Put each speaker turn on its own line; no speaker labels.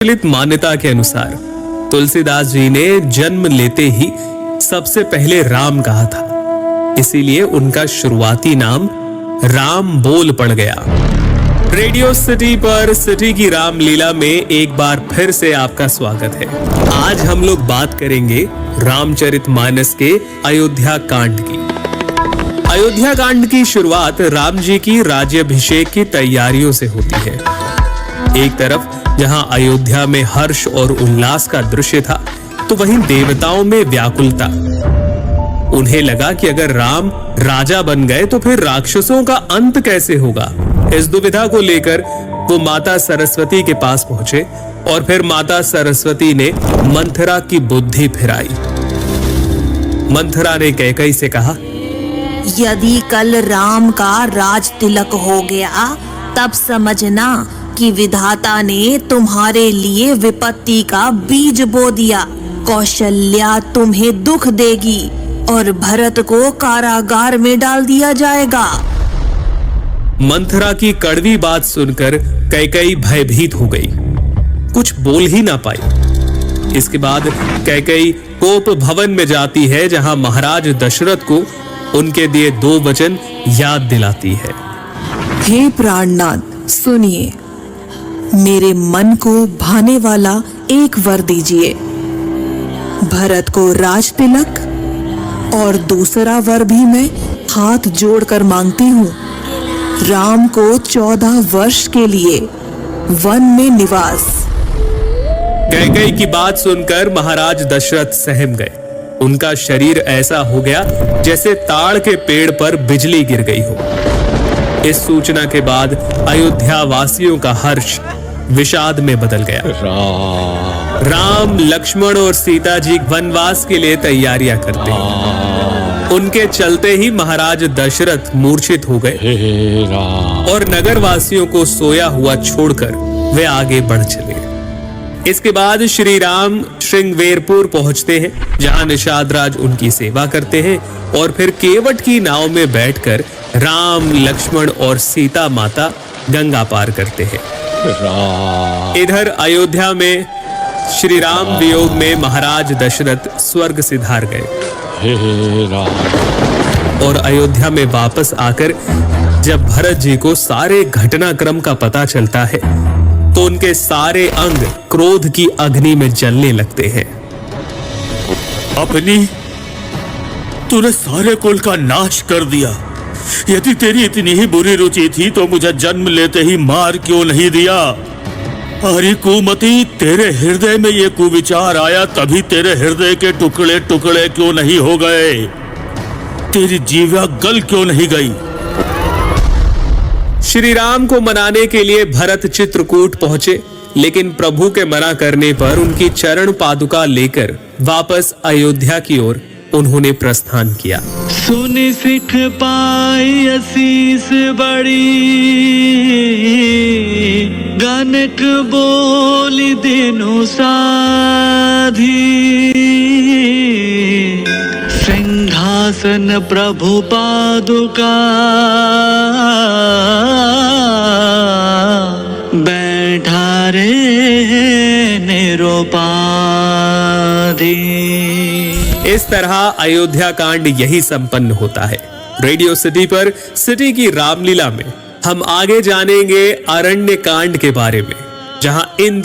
प्रचलित मान्यता के अनुसार तुलसीदास जी ने जन्म लेते ही सबसे पहले राम कहा था, इसीलिए उनका शुरुआती नाम राम बोल पड़ गया। रेडियो सिटी पर सिटी की रामलीला में एक बार फिर से आपका स्वागत है। आज हम लोग बात करेंगे रामचरितमानस के अयोध्या कांड की। अयोध्या कांड की शुरुआत राम जी की राज्याभिषेक की तैयारियों से होती है। एक तरफ जहां अयोध्या में हर्ष और उल्लास का दृश्य था, तो वहीं देवताओं में व्याकुलता। उन्हें लगा कि अगर राम राजा बन गए तो फिर राक्षसों का अंत कैसे होगा। इस दुविधा को लेकर वो माता सरस्वती के पास पहुंचे और फिर माता सरस्वती ने मंथरा की बुद्धि फिराई। मंथरा ने कैकेयी से कहा,
यदि कल राम का राज तिलक हो गया तब समझना कि विधाता ने तुम्हारे लिए विपत्ति का बीज बो दिया। कौशल्या तुम्हें दुख देगी और भरत को कारागार में डाल दिया जाएगा।
मंथरा की कड़वी बात सुनकर कैकेयी भयभीत हो गई, कुछ बोल ही ना पाई। इसके बाद कैकेयी कोप भवन में जाती है, जहां महाराज दशरथ को उनके दिए 2 वचन याद दिलाती है।
हे प्राणनाथ, सुनिए, मेरे मन को भाने वाला एक वर दीजिए। भरत को राज तिलक और दूसरा वर भी मैं हाथ जोड़कर मांगती हूँ। राम को 14 वर्ष के लिए वन में निवास।
कैकेयी की बात सुनकर महाराज दशरथ सहम गए। उनका शरीर ऐसा हो गया जैसे ताड़ के पेड़ पर बिजली गिर गई हो। इस सूचना के बाद अयोध्या वासियों का हर्ष विषाद में बदल गया। राम, लक्ष्मण और सीता जी वनवास के लिए तैयारियां करते हैं। उनके चलते ही महाराज दशरथ मूर्छित हो गए और नगर वासियों को सोया हुआ छोड़कर वे आगे बढ़ चले। इसके बाद श्री राम श्रृंगवेरपुर पहुंचते हैं, जहां निषाद राज उनकी सेवा करते हैं और फिर केवट की नाव में बैठकर राम, लक्ष्मण और सीता माता गंगा पार करते हैं। इधर अयोध्या में श्री राम वियोग में महाराज दशरथ स्वर्ग सिधार गए और अयोध्या में वापस आकर जब भरत जी को सारे घटनाक्रम का पता चलता है तो उनके सारे अंग क्रोध की अग्नि में जलने लगते हैं।
अपनी तूने सारे कुल का नाश कर दिया। यदि तेरी इतनी ही बुरी रुचि थी तो मुझे जन्म लेते ही मार क्यों नहीं दिया। अरे कुमति, तेरे हृदय में ये कुविचार आया तभी तेरे हृदय के टुकड़े टुकड़े क्यों नहीं हो गए। तेरी जीवा गल क्यों नहीं गई।
श्री राम को मनाने के लिए भरत चित्रकूट पहुंचे, लेकिन प्रभु के मना करने पर उनकी चरण पादुका लेकर वापस अयोध्या की ओर उन्होंने प्रस्थान किया।
सुनि सिख पाई असीस बड़ी, गनक बोली दिनु साधी। सिंहासन प्रभु पादुका, बैठा रे निरुपाधि।
इस तरह अयोध्या कांड यही संपन्न होता है। रेडियो सिटी पर सिटी की रामलीला में हम आगे जानेंगे अरण्य कांड के बारे में, जहां इन